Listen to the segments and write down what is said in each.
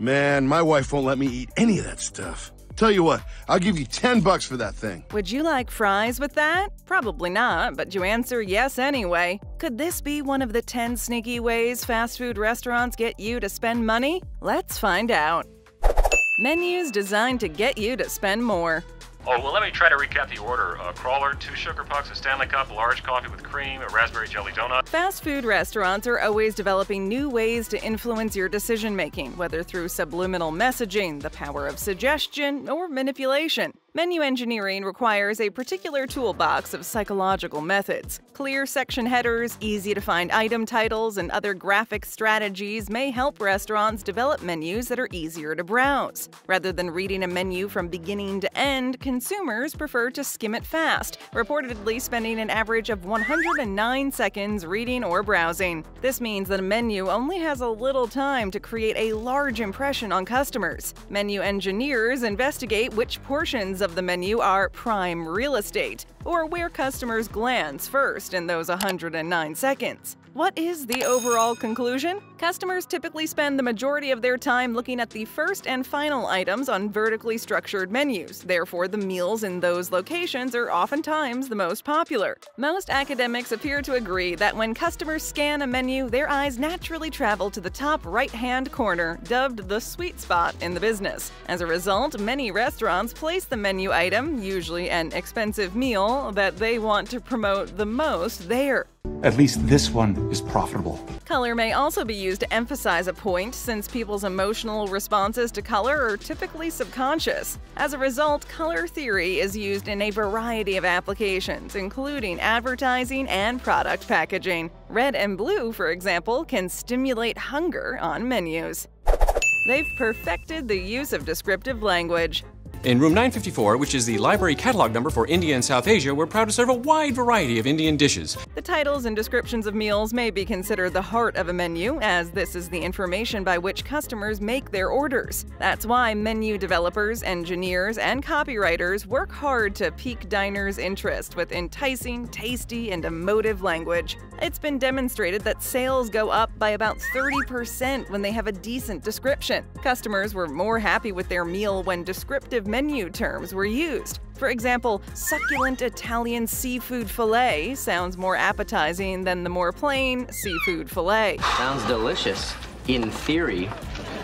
Man, my wife won't let me eat any of that stuff. Tell you what, I'll give you $10 for that thing. Would you like fries with that? Probably not, but you answer yes anyway. Could this be one of the 10 sneaky ways fast food restaurants get you to spend money? Let's find out. Menus designed to get you to spend more. Oh, well, let me try to recap the order. A crawler, 2 sugar pucks, a Stanley Cup, large coffee with cream, a raspberry jelly donut. Fast food restaurants are always developing new ways to influence your decision-making, whether through subliminal messaging, the power of suggestion, or manipulation. Menu engineering requires a particular toolbox of psychological methods. Clear section headers, easy-to-find item titles, and other graphic strategies may help restaurants develop menus that are easier to browse. Rather than reading a menu from beginning to end, consumers prefer to skim it fast, reportedly spending an average of 109 seconds reading or browsing. This means that a menu only has a little time to create a large impression on customers. Menu engineers investigate which portions of the menu are prime real estate, or where customers glance first in those 109 seconds. What is the overall conclusion? Customers typically spend the majority of their time looking at the first and final items on vertically structured menus. Therefore, the meals in those locations are oftentimes the most popular. Most academics appear to agree that when customers scan a menu, their eyes naturally travel to the top right-hand corner, dubbed the sweet spot in the business. As a result, many restaurants place the menu item, usually an expensive meal, that they want to promote the most there. At least this one is profitable. Color may also be used to emphasize a point, since people's emotional responses to color are typically subconscious. As a result, color theory is used in a variety of applications, including advertising and product packaging. Red and blue, for example, can stimulate hunger on menus. They've perfected the use of descriptive language. In room 954, which is the library catalog number for India and South Asia, we're proud to serve a wide variety of Indian dishes. The titles and descriptions of meals may be considered the heart of a menu, as this is the information by which customers make their orders. That's why menu developers, engineers, and copywriters work hard to pique diners' interest with enticing, tasty, and emotive language. It's been demonstrated that sales go up by about 30% when they have a decent description. Customers were more happy with their meal when descriptive menu terms were used. For example, succulent Italian seafood fillet sounds more appetizing than the more plain seafood fillet. Sounds delicious, in theory,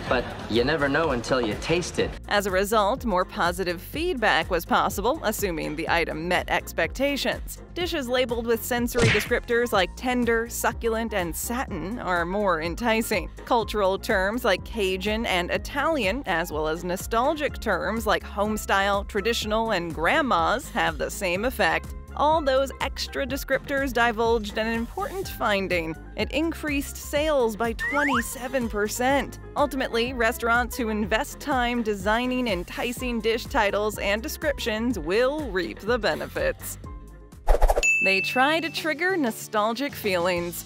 but you never know until you taste it. As a result, more positive feedback was possible, assuming the item met expectations. Dishes labeled with sensory descriptors like tender, succulent, and satin are more enticing. Cultural terms like Cajun and Italian, as well as nostalgic terms like homestyle, traditional, and grandma's have the same effect. All those extra descriptors divulged an important finding. It increased sales by 27%. Ultimately, restaurants who invest time designing enticing dish titles and descriptions will reap the benefits. They try to trigger nostalgic feelings.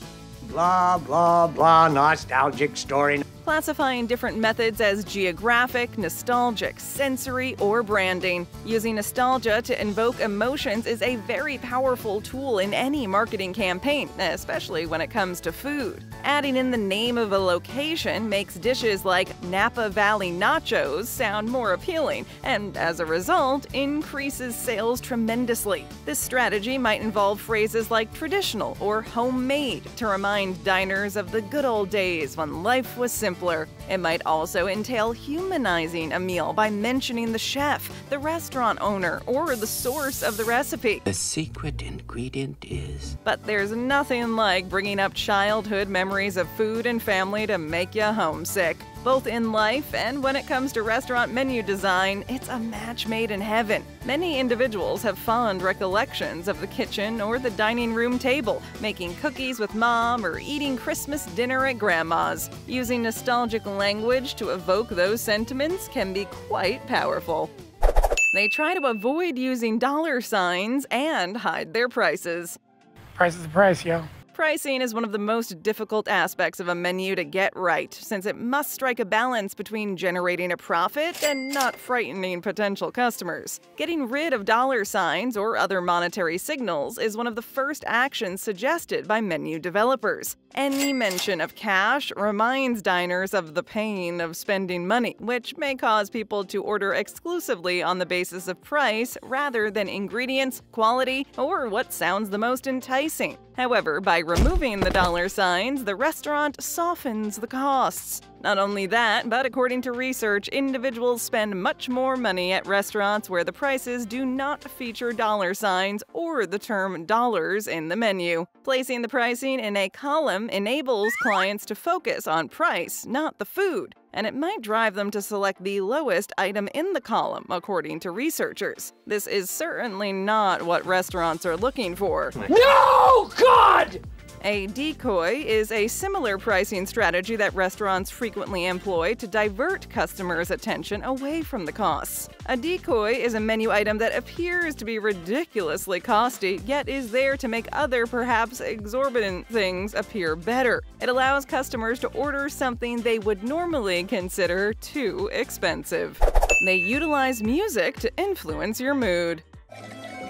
Blah, blah, blah, nostalgic story. Classifying different methods as geographic, nostalgic, sensory, or branding. Using nostalgia to invoke emotions is a very powerful tool in any marketing campaign, especially when it comes to food. Adding in the name of a location makes dishes like Napa Valley Nachos sound more appealing, and as a result, increases sales tremendously. This strategy might involve phrases like traditional or homemade to remind diners of the good old days when life was simpler. It might also entail humanizing a meal by mentioning the chef, the restaurant owner, or the source of the recipe. The secret ingredient is... But there's nothing like bringing up childhood memories of food and family to make you homesick. Both in life and when it comes to restaurant menu design, it's a match made in heaven. Many individuals have fond recollections of the kitchen or the dining room table, making cookies with mom or eating Christmas dinner at grandma's. Using nostalgic language to evoke those sentiments can be quite powerful. They try to avoid using dollar signs and hide their prices. Price is the price, yo. Pricing is one of the most difficult aspects of a menu to get right, since it must strike a balance between generating a profit and not frightening potential customers. Getting rid of dollar signs or other monetary signals is one of the first actions suggested by menu developers. Any mention of cash reminds diners of the pain of spending money, which may cause people to order exclusively on the basis of price rather than ingredients, quality, or what sounds the most enticing. However, by removing the dollar signs, the restaurant softens the costs. Not only that, but according to research, individuals spend much more money at restaurants where the prices do not feature dollar signs or the term dollars in the menu. Placing the pricing in a column enables clients to focus on price, not the food, and it might drive them to select the lowest item in the column, according to researchers. This is certainly not what restaurants are looking for. No, God! A decoy is a similar pricing strategy that restaurants frequently employ to divert customers' attention away from the costs. A decoy is a menu item that appears to be ridiculously costly, yet is there to make other, perhaps exorbitant things appear better. It allows customers to order something they would normally consider too expensive. They utilize music to influence your mood.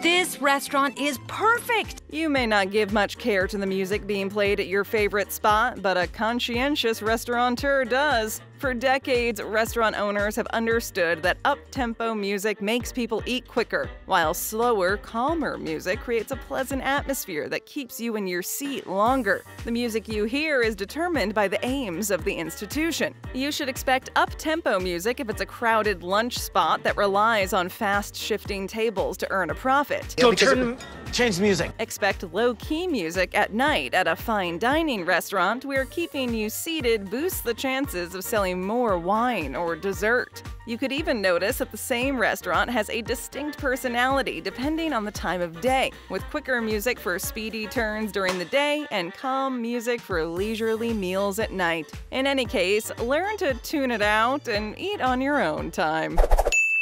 This restaurant is perfect! You may not give much care to the music being played at your favorite spot, but a conscientious restaurateur does. For decades, restaurant owners have understood that up-tempo music makes people eat quicker, while slower, calmer music creates a pleasant atmosphere that keeps you in your seat longer. The music you hear is determined by the aims of the institution. You should expect up-tempo music if it's a crowded lunch spot that relies on fast-shifting tables to earn a profit. So change the music. Expect low-key music at night at a fine dining restaurant where keeping you seated boosts the chances of selling more wine or dessert. You could even notice that the same restaurant has a distinct personality depending on the time of day, with quicker music for speedy turns during the day and calm music for leisurely meals at night. In any case, learn to tune it out and eat on your own time.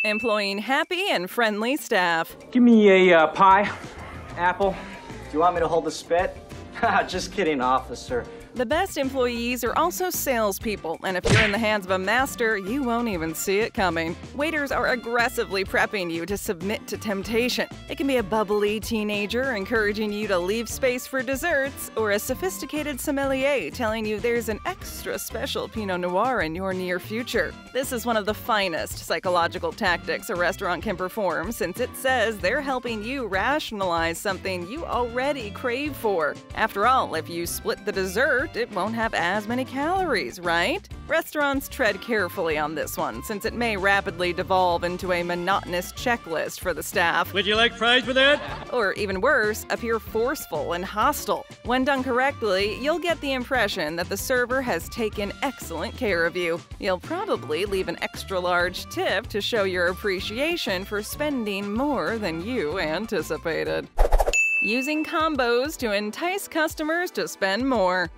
Employing happy and friendly staff. Give me a pie, apple. Do you want me to hold the spit? Just kidding, officer. The best employees are also salespeople, and if you're in the hands of a master, you won't even see it coming. Waiters are aggressively prepping you to submit to temptation. It can be a bubbly teenager encouraging you to leave space for desserts, or a sophisticated sommelier telling you there's an extra special Pinot Noir in your near future. This is one of the finest psychological tactics a restaurant can perform, since it says they're helping you rationalize something you already crave for. After all, if you split the dessert, it won't have as many calories, right? Restaurants tread carefully on this one, since it may rapidly devolve into a monotonous checklist for the staff. Would you like fries with that? Or even worse, appear forceful and hostile. When done correctly, you'll get the impression that the server has taken excellent care of you. You'll probably leave an extra large tip to show your appreciation for spending more than you anticipated. Using combos to entice customers to spend more.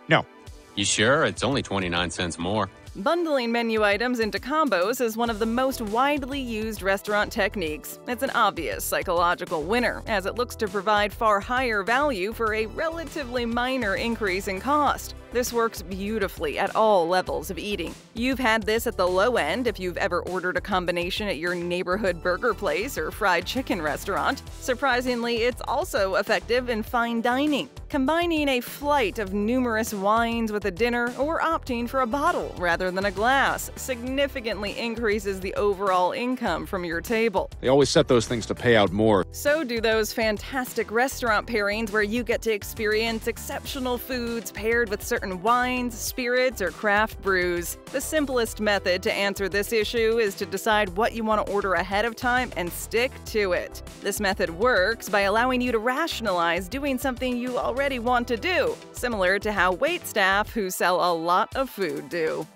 No. You sure? It's only 29 cents more. Bundling menu items into combos is one of the most widely used restaurant techniques. It's an obvious psychological winner, as it looks to provide far higher value for a relatively minor increase in cost. This works beautifully at all levels of eating. You've had this at the low end if you've ever ordered a combination at your neighborhood burger place or fried chicken restaurant. Surprisingly, it's also effective in fine dining. Combining a flight of numerous wines with a dinner or opting for a bottle rather than a glass significantly increases the overall income from your table. They always set those things to pay out more. So do those fantastic restaurant pairings where you get to experience exceptional foods paired with certain wines, spirits, or craft brews. The simplest method to answer this issue is to decide what you want to order ahead of time and stick to it. This method works by allowing you to rationalize doing something you already want to do, similar to how waitstaff who sell a lot of food do.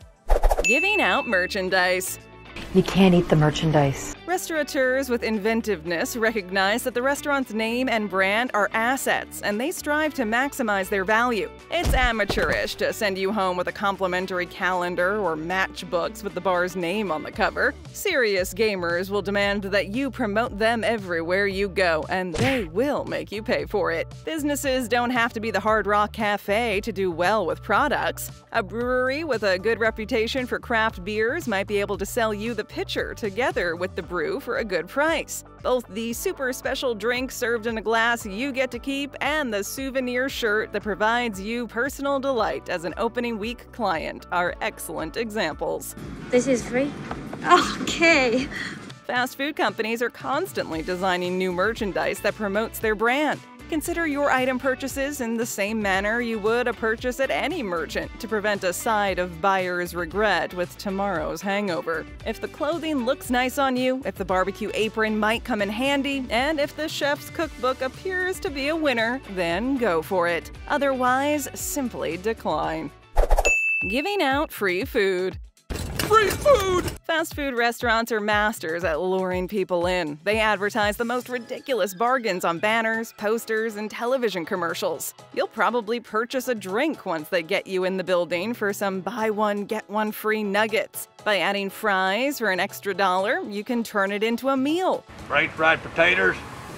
Giving out merchandise. You can't eat the merchandise. Restaurateurs with inventiveness recognize that the restaurant's name and brand are assets, and they strive to maximize their value. It's amateurish to send you home with a complimentary calendar or matchbooks with the bar's name on the cover. Serious gamers will demand that you promote them everywhere you go, and they will make you pay for it. Businesses don't have to be the Hard Rock Cafe to do well with products. A brewery with a good reputation for craft beers might be able to sell you the pitcher together with the brew for a good price. Both the super special drink served in a glass you get to keep and the souvenir shirt that provides you personal delight as an opening week client are excellent examples. This is free? Okay. Fast food companies are constantly designing new merchandise that promotes their brand. Consider your item purchases in the same manner you would a purchase at any merchant to prevent a side of buyer's regret with tomorrow's hangover. If the clothing looks nice on you, if the barbecue apron might come in handy, and if the chef's cookbook appears to be a winner, then go for it. Otherwise, simply decline. Giving out free food. Free food! Fast food restaurants are masters at luring people in. They advertise the most ridiculous bargains on banners, posters, and television commercials. You'll probably purchase a drink once they get you in the building for some buy one, get one free nuggets. By adding fries for an extra $1, you can turn it into a meal. French fried potatoes?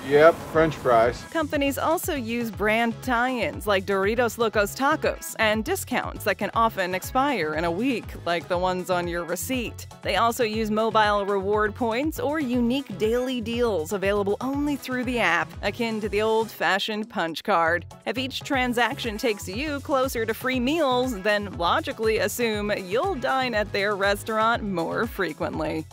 Yep, French fries. Companies also use brand tie-ins like Doritos Locos Tacos and discounts that can often expire in a week, like the ones on your receipt. They also use mobile reward points or unique daily deals available only through the app, akin to the old-fashioned punch card. If each transaction takes you closer to free meals, then logically assume you'll dine at their restaurant more frequently.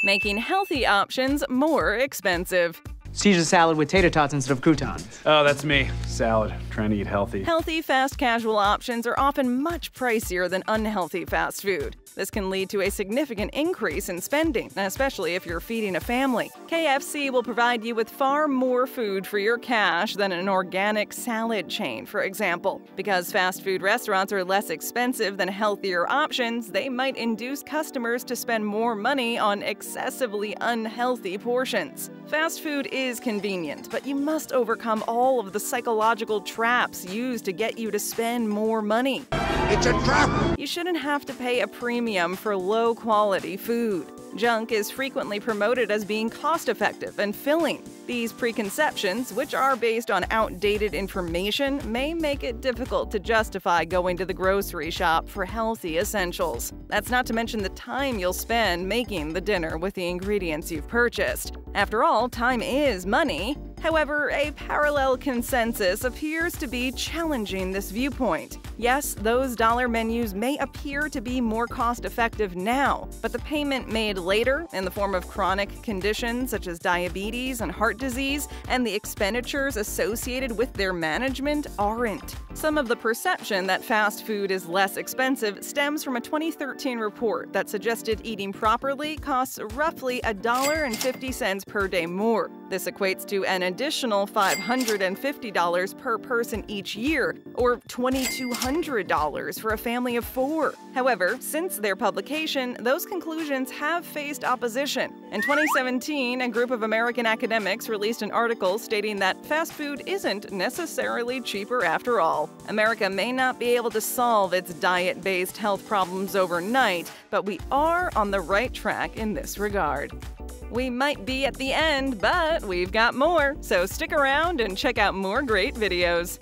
Making healthy options more expensive. Caesar salad with tater tots instead of croutons. Oh, that's me. Salad. Trying to eat healthy. Healthy, fast casual options are often much pricier than unhealthy fast food. This can lead to a significant increase in spending, especially if you're feeding a family. KFC will provide you with far more food for your cash than an organic salad chain, for example. Because fast food restaurants are less expensive than healthier options, they might induce customers to spend more money on excessively unhealthy portions. Fast food is convenient, but you must overcome all of the psychological traps used to get you to spend more money. It's a trap! You shouldn't have to pay a premium for low-quality food. Junk is frequently promoted as being cost-effective and filling. These preconceptions, which are based on outdated information, may make it difficult to justify going to the grocery shop for healthy essentials. That's not to mention the time you'll spend making the dinner with the ingredients you've purchased. After all, time is money. However, a parallel consensus appears to be challenging this viewpoint. Yes, those dollar menus may appear to be more cost-effective now, but the payment made later, in the form of chronic conditions such as diabetes and heart disease, and the expenditures associated with their management aren't. Some of the perception that fast food is less expensive stems from a 2013 report that suggested eating properly costs roughly $1.50 per day more. This equates to an additional $550 per person each year, or $2,200 for a family of 4. However, since their publication, those conclusions have faced opposition. In 2017, a group of American academics released an article stating that fast food isn't necessarily cheaper after all. America may not be able to solve its diet-based health problems overnight, but we are on the right track in this regard. We might be at the end, but we've got more, so stick around and check out more great videos.